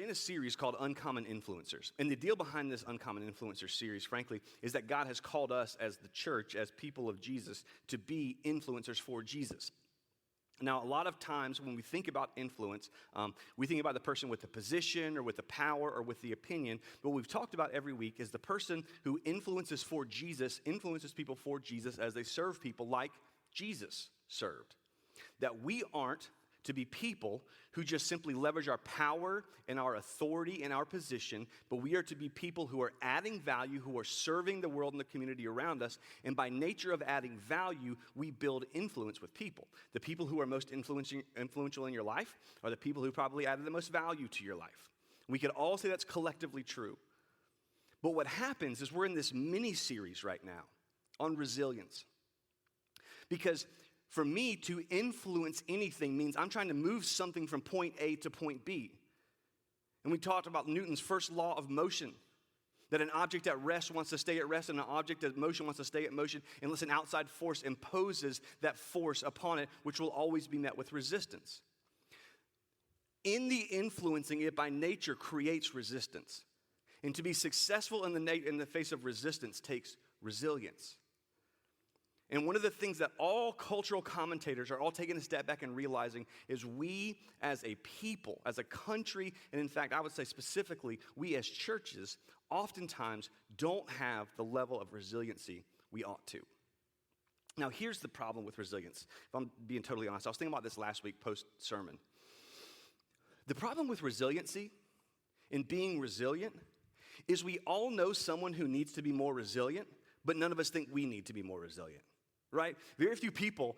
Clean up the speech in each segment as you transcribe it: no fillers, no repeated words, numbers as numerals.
in a series called Uncommon Influencers. And the deal behind this Uncommon Influencers series, frankly, is that God has called us as the church, as people of Jesus, to be influencers for Jesus. Now, a lot of times when we think about influence, we think about the person with the position or with the power or with the opinion. But what we've talked about every week is the person who influences for Jesus, influences people for Jesus as they serve people like Jesus served. That we aren't to be people who just simply leverage our power and our authority and our position, but we are to be people who are adding value, who are serving the world and the community around us, and by nature of adding value, we build influence with people. The people who are most influential in your life are the people who probably added the most value to your life. We could all say that's collectively true. But what happens is we're in this mini-series right now on resilience. Because for me, to influence anything means I'm trying to move something from point A to point B. And we talked about Newton's first law of motion, that an object at rest wants to stay at rest and an object at motion wants to stay at motion unless an outside force imposes that force upon it, which will always be met with resistance. In the influencing, it by nature creates resistance. And to be successful in the face of resistance takes resilience. And one of the things that all cultural commentators are all taking a step back and realizing is we as a people, as a country, and in fact, I would say specifically, we as churches, oftentimes don't have the level of resiliency we ought to. Now, here's the problem with resilience. If I'm being totally honest, I was thinking about this last week post-sermon. The problem with resiliency and being resilient is we all know someone who needs to be more resilient, but none of us think we need to be more resilient. Right? Very few people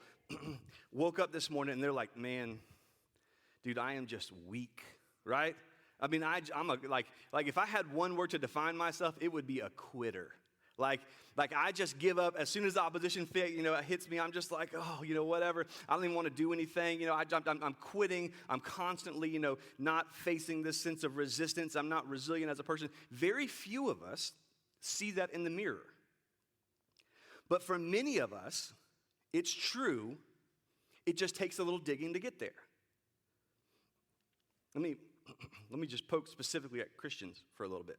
woke up this morning and they're like, man, dude, I am just weak, right? I mean, I'm like if I had one word to define myself, it would be a quitter. Like I just give up as soon as the opposition hits me. I'm just like, oh, whatever. I don't even want to do anything. I'm quitting. I'm constantly, not facing this sense of resistance. I'm not resilient as a person. Very few of us see that in the mirror. But for many of us, it's true. It just takes a little digging to get there. Let me just poke specifically at Christians for a little bit.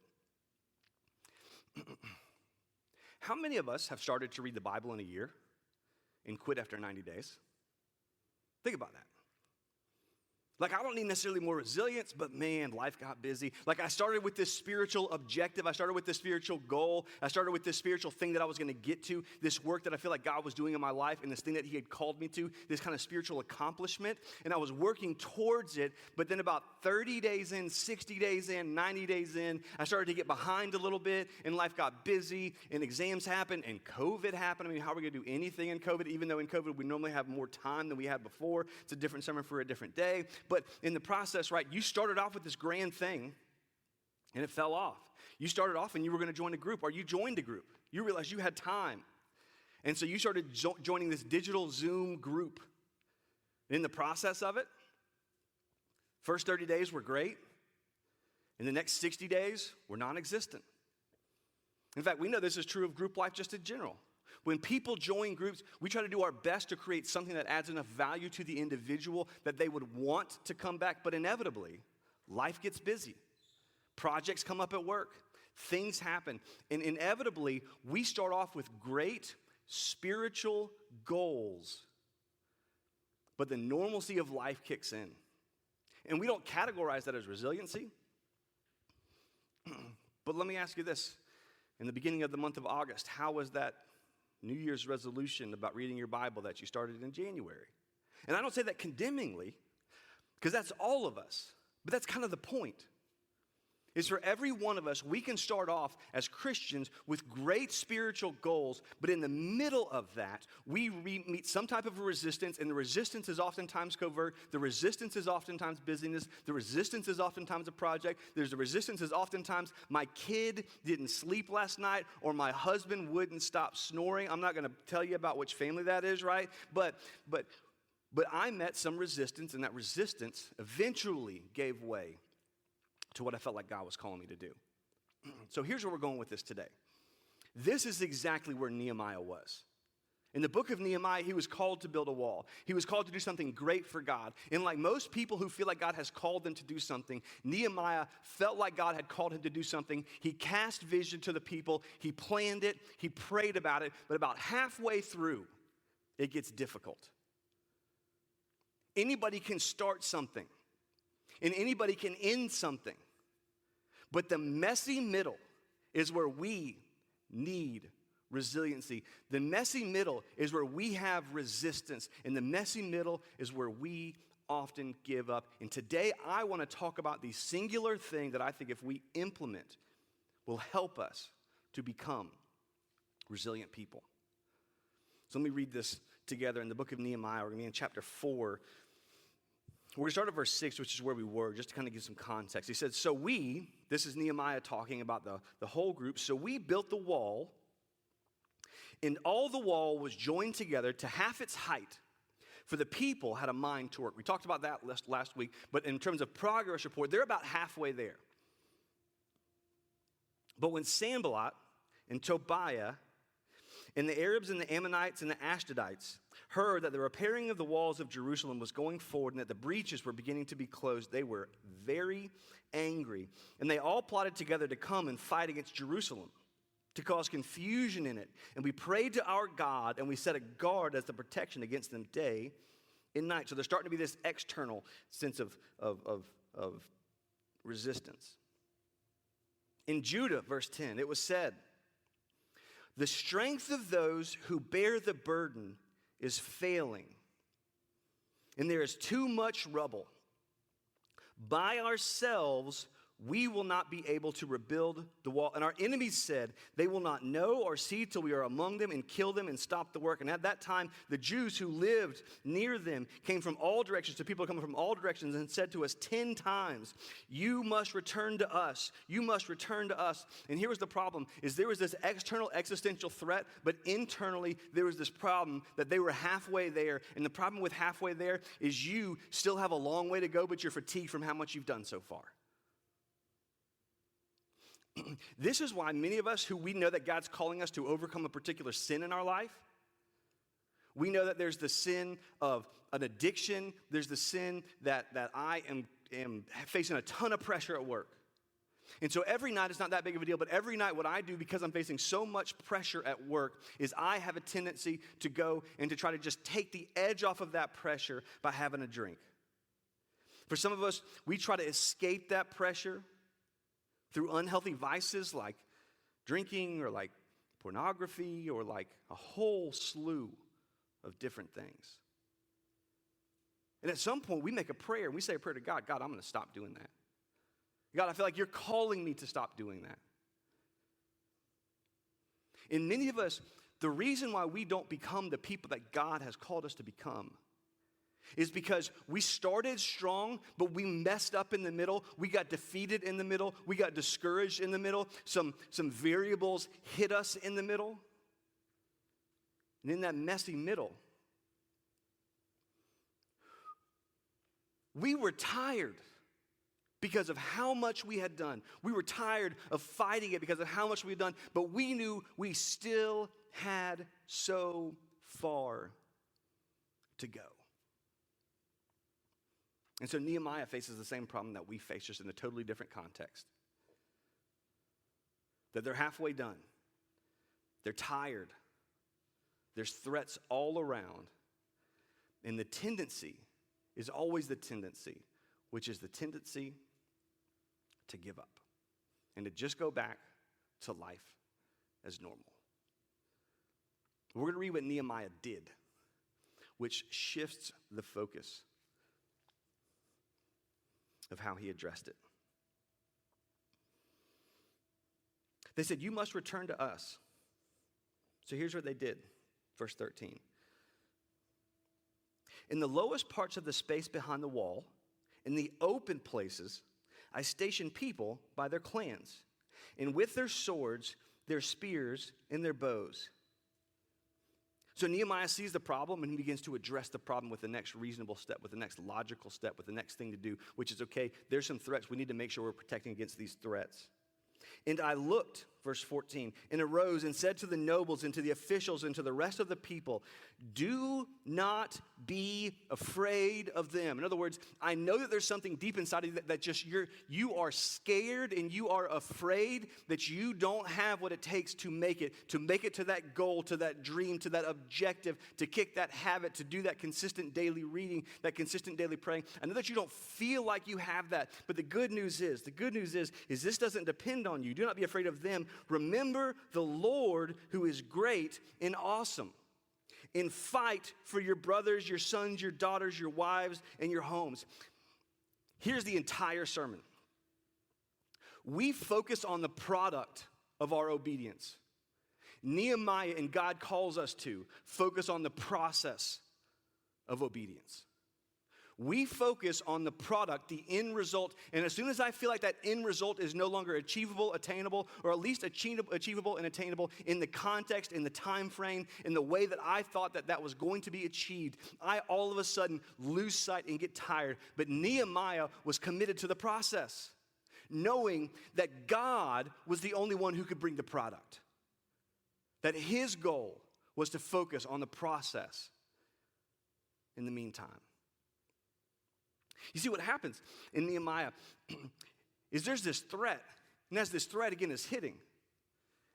How many of us have started to read the Bible in a year and quit after 90 days? Think about that. Like, I don't need necessarily more resilience, but man, life got busy. Like, I started with this spiritual objective. I started with this spiritual goal. I started with this spiritual thing that I was going to get to, this work that I feel like God was doing in my life and this thing that he had called me to, this kind of spiritual accomplishment. And I was working towards it, but then about 30 days in, 60 days in, 90 days in, I started to get behind a little bit and life got busy and exams happened and COVID happened. I mean, how are we going to do anything in COVID? Even though in COVID we normally have more time than we had before. It's a different sermon for a different day. But in the process, right, you started off with this grand thing, and it fell off. You started off and you were going to join a group, or you joined a group. You realized you had time. And so you started joining this digital Zoom group. And in the process of it, first 30 days were great, and the next 60 days were non-existent. In fact, we know this is true of group life just in general. When people join groups, we try to do our best to create something that adds enough value to the individual that they would want to come back, but inevitably, life gets busy. Projects come up at work. Things happen. And inevitably, we start off with great spiritual goals, but the normalcy of life kicks in. And we don't categorize that as resiliency. But let me ask you this. In the beginning of the month of August, how was that New Year's resolution about reading your Bible that you started in January? And I don't say that condemningly, because that's all of us. But that's kind of the point. Is for every one of us, we can start off as Christians with great spiritual goals, but in the middle of that, we meet some type of resistance, and the resistance is oftentimes covert. The resistance is oftentimes busyness. The resistance is oftentimes a project. The resistance is oftentimes my kid didn't sleep last night, or my husband wouldn't stop snoring. I'm not going to tell you about which family that is, right? But I met some resistance, and that resistance eventually gave way to what I felt like God was calling me to do. So here's where we're going with this today. This is exactly where Nehemiah was. In the book of Nehemiah, he was called to build a wall. He was called to do something great for God. And like most people who feel like God has called them to do something, Nehemiah felt like God had called him to do something. He cast vision to the people. He planned it. He prayed about it. But about halfway through, it gets difficult. Anybody can start something, and anybody can end something. But the messy middle is where we need resiliency. The messy middle is where we have resistance, and the messy middle is where we often give up. And today I want to talk about the singular thing that I think if we implement will help us to become resilient people. So let me read this together in the book of Nehemiah. We're going to be in chapter 4. We're going to start at verse 6, which is where we were, just to kind of give some context. He said, so we, this is Nehemiah talking about the whole group, so we built the wall, and all the wall was joined together to half its height, for the people had a mind to work. We talked about that last week, but in terms of progress report, they're about halfway there. But when Sanballat and Tobiah and the Arabs and the Ammonites and the Ashdodites heard that the repairing of the walls of Jerusalem was going forward and that the breaches were beginning to be closed, they were very angry. And they all plotted together to come and fight against Jerusalem, to cause confusion in it. And we prayed to our God, and we set a guard as the protection against them day and night. So there's starting to be this external sense of resistance. In Judah, verse 10, it was said, the strength of those who bear the burden is failing, and there is too much rubble. By ourselves we will not be able to rebuild the wall. And our enemies said, they will not know or see till we are among them and kill them and stop the work. And at that time, the Jews who lived near them came from all directions, so people coming from all directions, and said to us 10 times, you must return to us. You must return to us. And here was the problem, is there was this external existential threat, but internally there was this problem that they were halfway there. And the problem with halfway there is you still have a long way to go, but you're fatigued from how much you've done so far. This is why many of us who we know that God's calling us to overcome a particular sin in our life, we know that there's the sin of an addiction, there's the sin that I am facing a ton of pressure at work. And so every night, it's not that big of a deal, but every night what I do, because I'm facing so much pressure at work, is I have a tendency to go and to try to just take the edge off of that pressure by having a drink. For some of us, we try to escape that pressure through unhealthy vices like drinking or like pornography or like a whole slew of different things. And at some point, we make a prayer and we say a prayer to God, God, I'm going to stop doing that. God, I feel like you're calling me to stop doing that. And many of us, the reason why we don't become the people that God has called us to become is because we started strong, but we messed up in the middle. We got defeated in the middle. We got discouraged in the middle. Some variables hit us in the middle. And in that messy middle, we were tired because of how much we had done. We were tired of fighting it because of how much we had done, but we knew we still had so far to go. And so Nehemiah faces the same problem that we face, just in a totally different context. That they're halfway done. They're tired. There's threats all around. And the tendency is always the tendency, which is the tendency to give up and to just go back to life as normal. We're going to read what Nehemiah did, which shifts the focus of how he addressed it. They said, you must return to us. So here's what they did. Verse 13. In the lowest parts of the space behind the wall, in the open places, I stationed people by their clans, and with their swords, their spears, and their bows. So Nehemiah sees the problem, and he begins to address the problem with the next reasonable step, with the next logical step, with the next thing to do, which is, okay, there's some threats. We need to make sure we're protecting against these threats. And I looked, verse 14, and arose and said to the nobles and to the officials and to the rest of the people, do not be afraid of them. In other words, I know that there's something deep inside of you that just you are scared and you are afraid that you don't have what it takes to make it to that goal, to that dream, to that objective, to kick that habit, to do that consistent daily reading, that consistent daily praying. I know that you don't feel like you have that, but the good news is this doesn't depend on you. Do not be afraid of them. Remember the Lord who is great and awesome. And fight for your brothers, your sons, your daughters, your wives, and your homes. Here's the entire sermon. We focus on the product of our obedience. Nehemiah and God calls us to focus on the process of obedience. We focus on the product, the end result, and as soon as I feel like that end result is no longer achievable, attainable, or at least achievable and attainable in the context, in the time frame, in the way that I thought that was going to be achieved, I all of a sudden lose sight and get tired. But Nehemiah was committed to the process, knowing that God was the only one who could bring the product, that his goal was to focus on the process in the meantime. You see, what happens in Nehemiah is there's this threat, and as this threat again is hitting,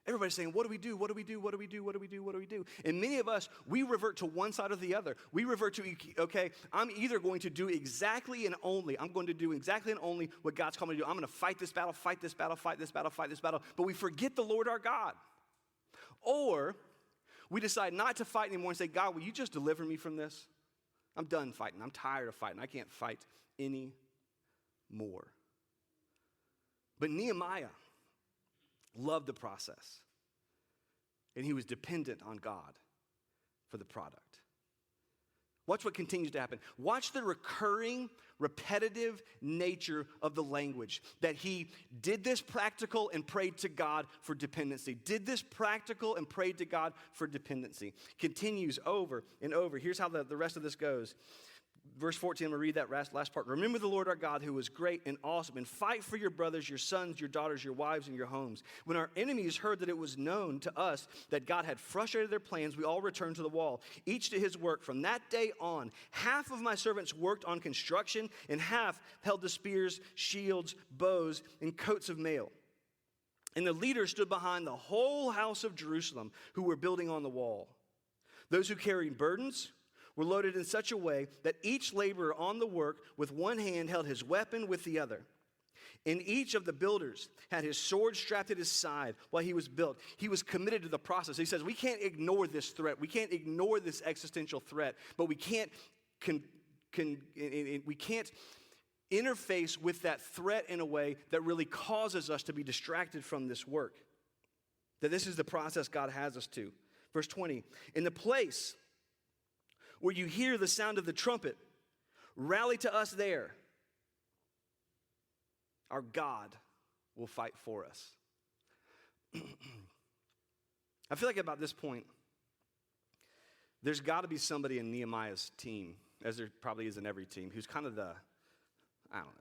everybody's saying, what do we do? What do we do? What do we do? What do we do? What do we do? And many of us, we revert to one side or the other. We revert to, okay, I'm either going to do exactly and only what God's called me to do. I'm going to fight this battle, fight this battle, fight this battle, fight this battle. But we forget the Lord our God. Or we decide not to fight anymore and say, God, will you just deliver me from this? I'm done fighting. I'm tired of fighting. I can't fight anymore. But Nehemiah loved the process, and he was dependent on God for the product. Watch what continues to happen. Watch the recurring, repetitive nature of the language, that he did this practical and prayed to God for dependency. Did this practical and prayed to God for dependency. Continues over and over. Here's how the rest of this goes. Verse 14, I'm going to read that last part. Remember the Lord our God who is great and awesome, and fight for your brothers, your sons, your daughters, your wives, and your homes. When our enemies heard that it was known to us that God had frustrated their plans, we all returned to the wall, each to his work. From that day on, half of my servants worked on construction, and half held the spears, shields, bows, and coats of mail. And the leaders stood behind the whole house of Jerusalem who were building on the wall. Those who carried burdens were loaded in such a way that each laborer on the work with one hand held his weapon with the other. And each of the builders had his sword strapped at his side while he was built. He was committed to the process. He says, we can't ignore this threat. We can't ignore this existential threat, but we can't interface with that threat in a way that really causes us to be distracted from this work. That this is the process God has us to. Verse 20, in the place where you hear the sound of the trumpet, rally to us there. Our God will fight for us. I feel like about this point, there's got to be somebody in Nehemiah's team, as there probably is in every team, who's kind of the,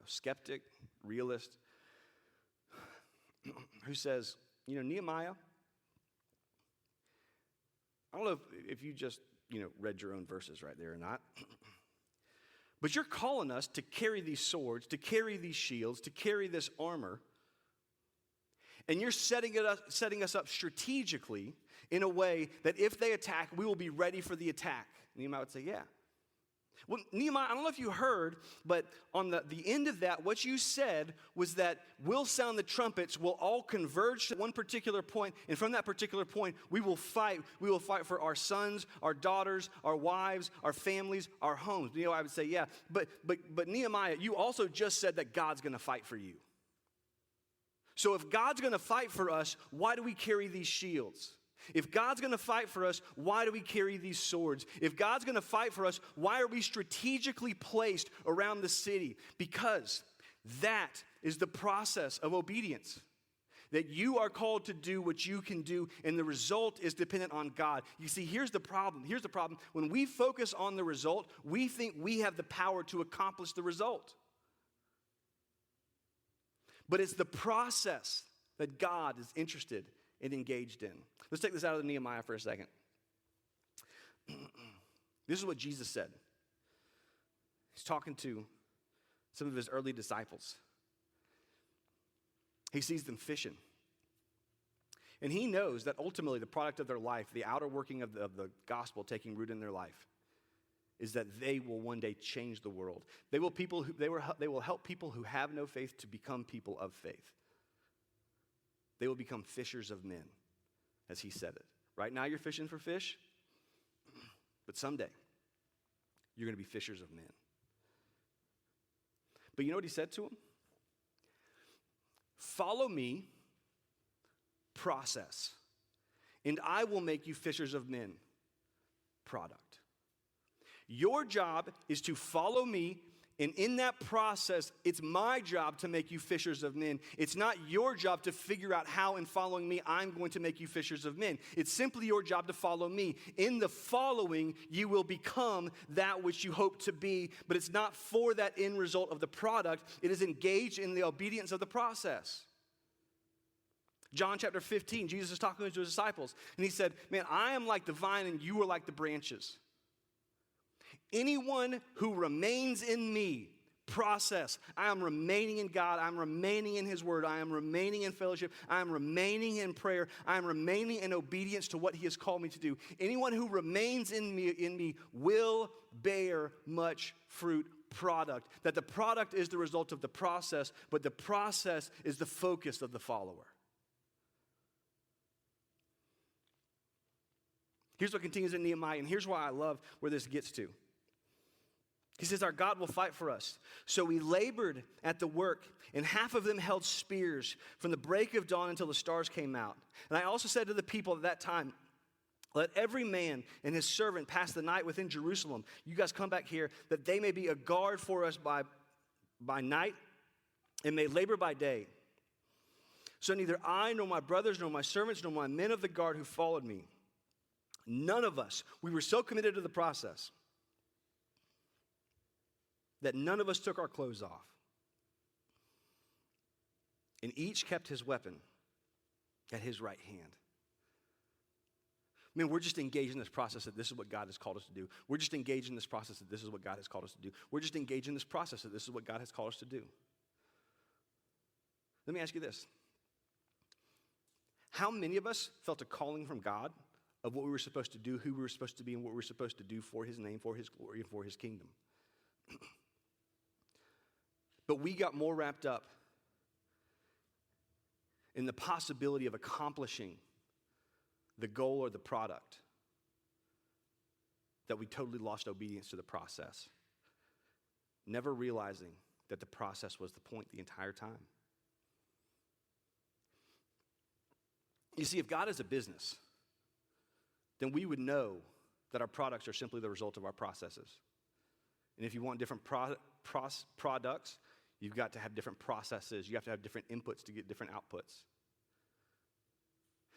skeptic, realist, who says, Nehemiah, I don't know if you just read your own verses right there or not. But you're calling us to carry these swords, to carry these shields, to carry this armor. And you're setting us up strategically in a way that if they attack, we will be ready for the attack. Nehemiah would say, yeah. Well, Nehemiah, I don't know if you heard, but on the end of that, what you said was that we'll sound the trumpets, we'll all converge to one particular point, and from that particular point, we will fight. We will fight for our sons, our daughters, our wives, our families, our homes. I would say, yeah, but Nehemiah, you also just said that God's going to fight for you. So if God's going to fight for us, why do we carry these shields? If God's going to fight for us, why do we carry these swords? If God's going to fight for us, why are we strategically placed around the city? Because that is the process of obedience. That you are called to do what you can do, and the result is dependent on God. You see, here's the problem. When we focus on the result, we think we have the power to accomplish the result. But it's the process that God is interested and engaged in. Let's take this out of Nehemiah for a second. This is what Jesus said. He's talking to some of his early disciples. He sees them fishing. And he knows that ultimately the product of their life, the outer working of the gospel taking root in their life, is that they will one day change the world. They will help people who have no faith to become people of faith. They will become fishers of men, as he said it. Right now you're fishing for fish, but someday you're going to be fishers of men. But you know what he said to them? Follow me, process, and I will make you fishers of men, product. Your job is to follow me, and in that process, it's my job to make you fishers of men. It's not your job to figure out how in following me I'm going to make you fishers of men. It's simply your job to follow me. In the following, you will become that which you hope to be, but it's not for that end result of the product. It is engaged in the obedience of the process. John chapter 15, Jesus is talking to his disciples, and he said, man, I am like the vine and you are like the branches. Anyone who remains in me, process. I am remaining in God. I'm remaining in his word. I am remaining in fellowship. I am remaining in prayer. I am remaining in obedience to what he has called me to do. Anyone who remains in me will bear much fruit, product. That the product is the result of the process, but the process is the focus of the follower. Here's what continues in Nehemiah, and here's why I love where this gets to. He says, our God will fight for us. So we labored at the work, and half of them held spears from the break of dawn until the stars came out. And I also said to the people at that time, let every man and his servant pass the night within Jerusalem. You guys come back here, that they may be a guard for us by night and may labor by day. So neither I nor my brothers nor my servants nor my men of the guard who followed me, none of us, we were so committed to the process that none of us took our clothes off. And each kept his weapon at his right hand. Man, we're just engaged in this process that this is what God has called us to do. We're just engaged in this process that this is what God has called us to do. We're just engaged in this process that this is what God has called us to do. Let me ask you this. How many of us felt a calling from God of what we were supposed to do, who we were supposed to be, and what we were supposed to do for his name, for his glory, and for his kingdom? But we got more wrapped up in the possibility of accomplishing the goal or the product that we totally lost obedience to the process, never realizing that the process was the point the entire time. You see, if God is a business, then we would know that our products are simply the result of our processes. And if you want different products, you've got to have different processes. You have to have different inputs to get different outputs.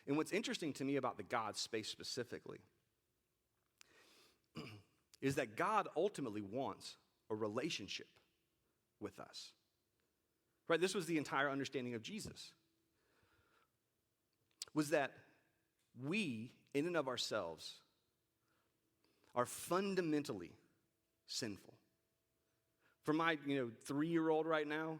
And what's interesting to me about the God space specifically is that God ultimately wants a relationship with us. Right? This was the entire understanding of Jesus. Was that we, in and of ourselves, are fundamentally sinful. For my 3-year-old right now,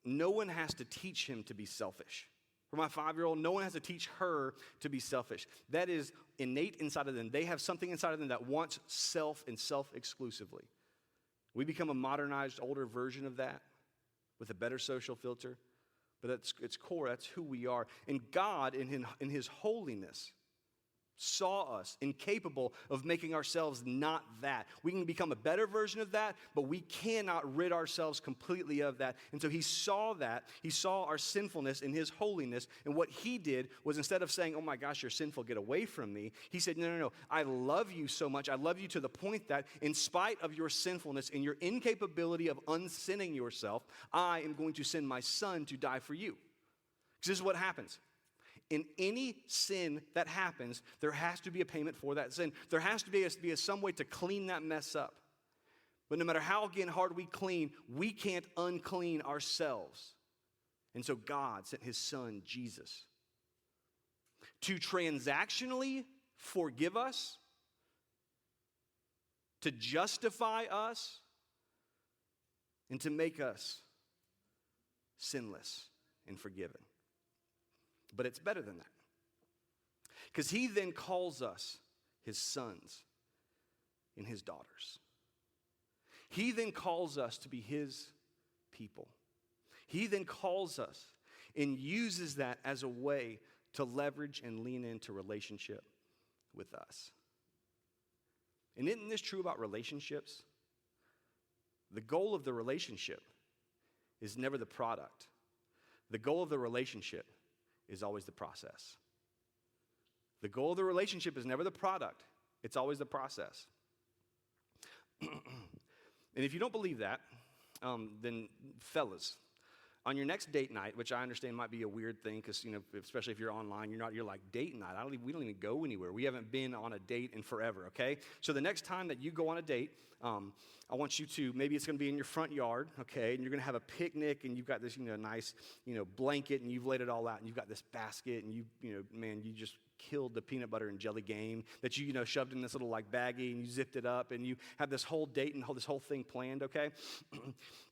no one has to teach him to be selfish. For my 5-year-old, no one has to teach her to be selfish. That is innate inside of them. They have something inside of them that wants self and self exclusively. We become a modernized, older version of that with a better social filter. But at its core, that's who we are. And God, in his holiness, saw us incapable of making ourselves not that. We can become a better version of that, but we cannot rid ourselves completely of that. And so he saw that. He saw our sinfulness in his holiness. And what he did was, instead of saying, oh my gosh, you're sinful, get away from me, he said, no. I love you so much. I love you to the point that in spite of your sinfulness and your incapability of unsinning yourself, I am going to send my son to die for you. Because this is what happens. In any sin that happens, there has to be a payment for that sin. There has to be some way to clean that mess up. But no matter how, hard we clean, we can't unclean ourselves. And so God sent his son, Jesus, to transactionally forgive us, to justify us, and to make us sinless and forgiven. But it's better than that. Because he then calls us his sons and his daughters. He then calls us to be his people. He then calls us and uses that as a way to leverage and lean into relationship with us. And isn't this true about relationships? The goal of the relationship is never the product. The goal of the relationship is always the process. The goal of the relationship is never the product. It's always the process. And if you don't believe that, then fellas, on your next date night, which I understand might be a weird thing because, especially if you're online, you're like, date night? We don't even go anywhere. We haven't been on a date in forever, okay? So the next time that you go on a date, I want you to, maybe it's going to be in your front yard, okay? And you're going to have a picnic and you've got this, nice, blanket and you've laid it all out and you've got this basket and you just killed the peanut butter and jelly game that you shoved in this little baggie and you zipped it up and you have this whole date and this whole thing planned, okay?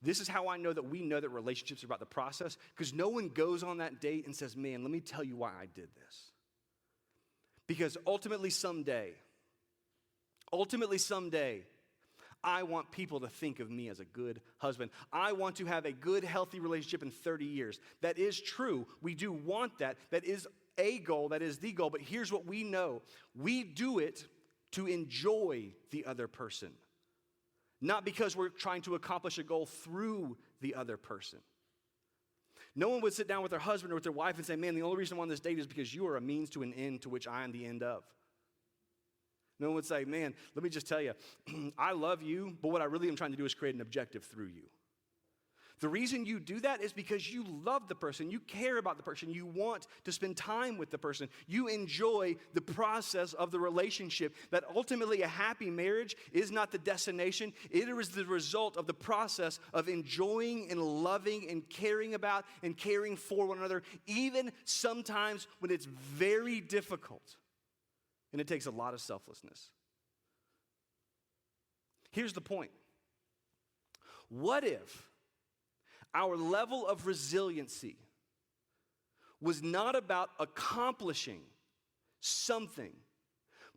This is how I know that we know that relationships are about the process, because no one goes on that date and says, man, let me tell you why I did this. Because ultimately someday, I want people to think of me as a good husband. I want to have a good, healthy relationship in 30 years. That is true. We do want that. That is a goal. That is the goal. But here's what we know. We do it to enjoy the other person, not because we're trying to accomplish a goal through the other person. No one would sit down with their husband or with their wife and say, man, the only reason I'm on this date is because you are a means to an end to which I am the end of. No one would say, man, let me just tell you, I love you, but what I really am trying to do is create an objective through you. The reason you do that is because you love the person, you care about the person, you want to spend time with the person, you enjoy the process of the relationship, that ultimately a happy marriage is not the destination, it is the result of the process of enjoying and loving and caring about and caring for one another, even sometimes when it's very difficult and it takes a lot of selflessness. Here's the point. What if our level of resiliency was not about accomplishing something,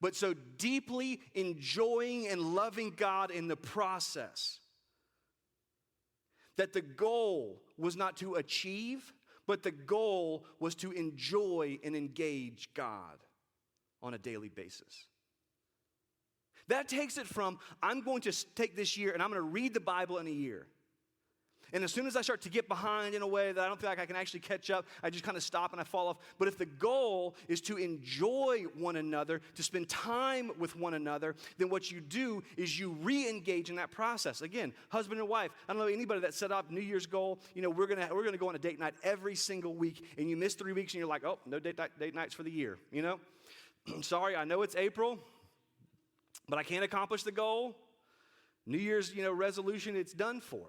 but so deeply enjoying and loving God in the process that the goal was not to achieve, but the goal was to enjoy and engage God on a daily basis? That takes it from, I'm going to take this year and I'm going to read the Bible in a year. And as soon as I start to get behind in a way that I don't feel like I can actually catch up, I just kind of stop and I fall off. But if the goal is to enjoy one another, to spend time with one another, then what you do is you re-engage in that process. Again, husband and wife. I don't know anybody that set up New Year's goal. We're gonna go on a date night every single week, and you miss 3 weeks, and you're like, oh, no date nights for the year. Sorry, I know it's April, but I can't accomplish the goal. New Year's, resolution, it's done for.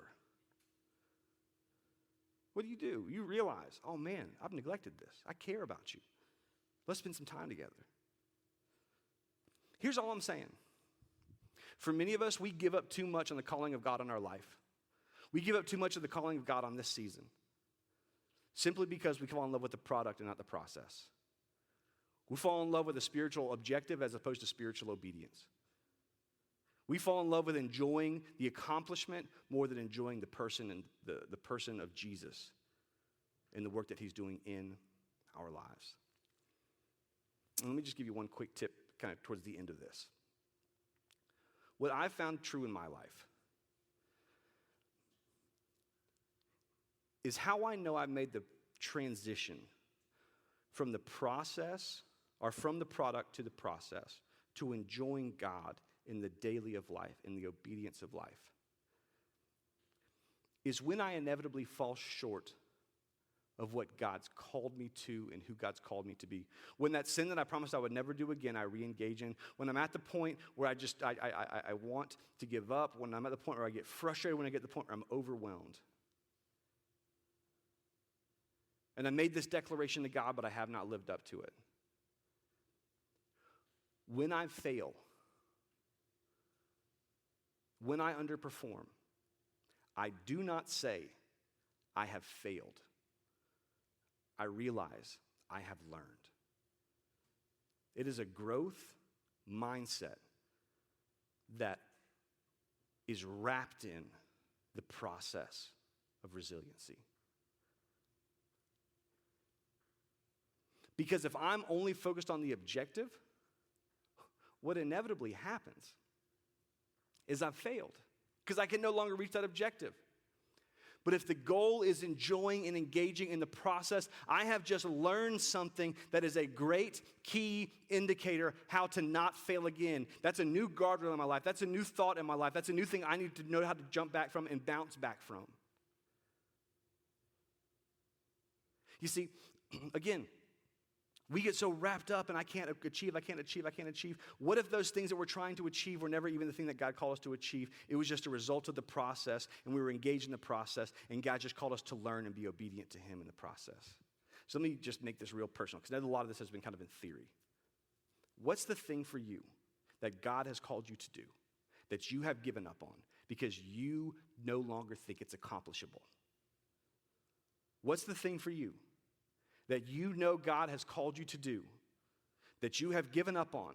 What do? You realize, oh man, I've neglected this. I care about you. Let's spend some time together. Here's all I'm saying. For many of us, we give up too much on the calling of God on our life. We give up too much of the calling of God on this season, simply because we fall in love with the product and not the process. We fall in love with a spiritual objective as opposed to spiritual obedience. We fall in love with enjoying the accomplishment more than enjoying the person and the person of Jesus and the work that he's doing in our lives. And let me just give you one quick tip kind of towards the end of this. What I've found true in my life is how I know I've made the transition from the process, or from the product to the process, to enjoying God in the daily of life, in the obedience of life, is when I inevitably fall short of what God's called me to and who God's called me to be. When that sin that I promised I would never do again, I re-engage in. When I'm at the point where I want to give up, when I'm at the point where I get frustrated, when I get to the point where I'm overwhelmed. And I made this declaration to God, but I have not lived up to it. When I fail, when I underperform, I do not say I have failed. I realize I have learned. It is a growth mindset that is wrapped in the process of resiliency. Because if I'm only focused on the objective, what inevitably happens is I've failed because I can no longer reach that objective. But if the goal is enjoying and engaging in the process, I have just learned something that is a great key indicator how to not fail again. That's a new guardrail in my life. That's a new thought in my life. That's a new thing I need to know how to jump back from and bounce back from. You see, again, we get so wrapped up and I can't achieve. What if those things that we're trying to achieve were never even the thing that God called us to achieve? It was just a result of the process, and we were engaged in the process, and God just called us to learn and be obedient to him in the process. So let me just make this real personal, because I know a lot of this has been kind of in theory. What's the thing for you that God has called you to do that you have given up on because you no longer think it's accomplishable? What's the thing for you that you know God has called you to do, that you have given up on,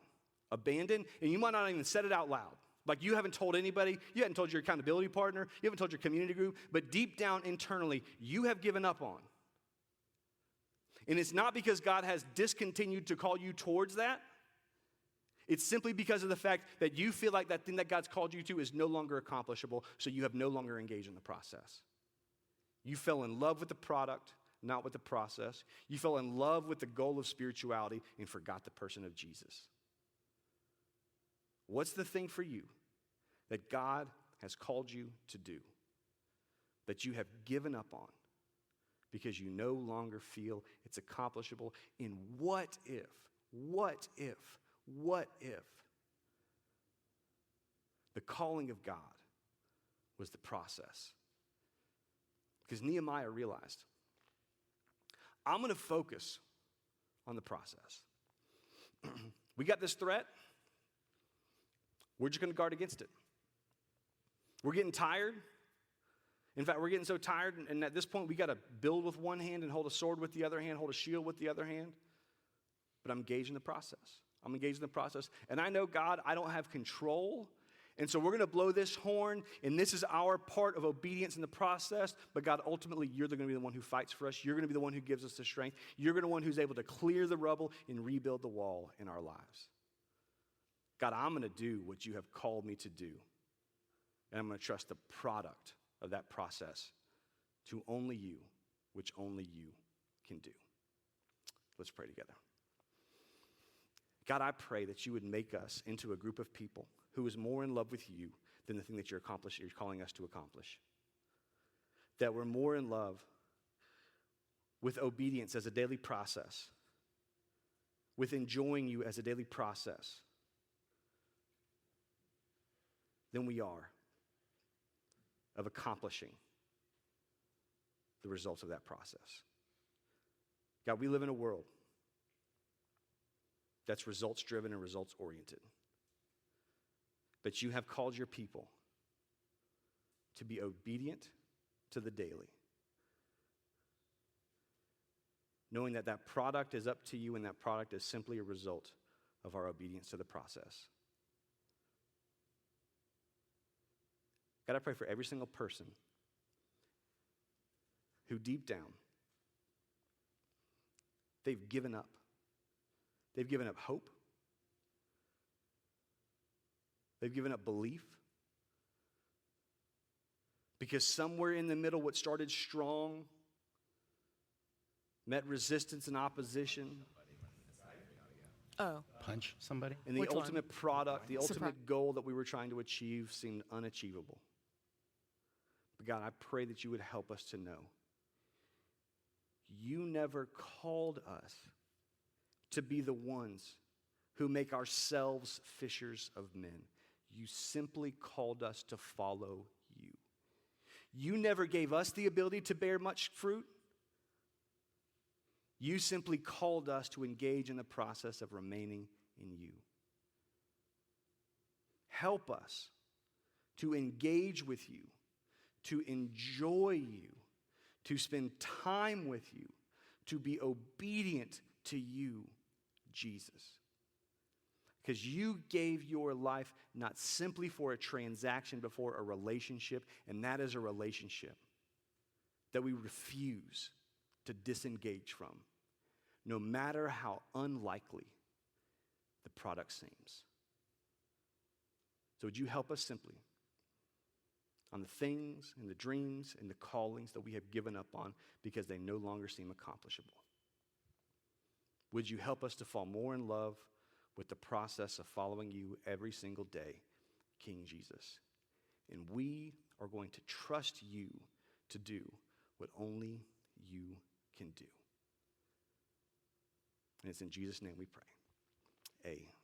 abandoned, and you might not even said it out loud. Like you haven't told anybody, you haven't told your accountability partner, you haven't told your community group, but deep down internally, you have given up on. And it's not because God has discontinued to call you towards that. It's simply because of the fact that you feel like that thing that God's called you to is no longer accomplishable, so you have no longer engaged in the process. You fell in love with the product, not with the process. You fell in love with the goal of spirituality and forgot the person of Jesus. What's the thing for you that God has called you to do that you have given up on because you no longer feel it's accomplishable? And what if the calling of God was the process? Because Nehemiah realized, I'm going to focus on the process. We got this threat. We're just going to guard against it. We're getting tired. In fact, we're getting so tired, and at this point, we got to build with one hand and hold a sword with the other hand, hold a shield with the other hand. But I'm engaged in the process. And I know, God, I don't have control. And so we're going to blow this horn, and this is our part of obedience in the process. But God, ultimately, you're going to be the one who fights for us. You're going to be the one who gives us the strength. You're going to be the one who's able to clear the rubble and rebuild the wall in our lives. God, I'm going to do what you have called me to do. And I'm going to trust the product of that process to only you, which only you can do. Let's pray together. God, I pray that you would make us into a group of people who is more in love with you than the thing that you're calling us to accomplish. That we're more in love with obedience as a daily process, with enjoying you as a daily process, than we are of accomplishing the results of that process. God, we live in a world that's results-driven and results-oriented. But you have called your people to be obedient to the daily, knowing that that product is up to you and that product is simply a result of our obedience to the process. God, I pray for every single person who deep down, they've given up. They've given up hope. They've given up belief. Because somewhere in the middle, what started strong met resistance and opposition. Oh. Punch somebody? And the Which one? ultimate product, the ultimate Surprise. goal that we were trying to achieve seemed unachievable. But God, I pray that you would help us to know you never called us to be the ones who make ourselves fishers of men. You simply called us to follow you. You never gave us the ability to bear much fruit. You simply called us to engage in the process of remaining in you. Help us to engage with you, to enjoy you, to spend time with you, to be obedient to you, Jesus. Because you gave your life not simply for a transaction, but for a relationship, and that is a relationship that we refuse to disengage from, no matter how unlikely the product seems. So would you help us simply on the things and the dreams and the callings that we have given up on because they no longer seem accomplishable? Would you help us to fall more in love with the process of following you every single day, King Jesus? And we are going to trust you to do what only you can do. And it's in Jesus' name we pray. Amen.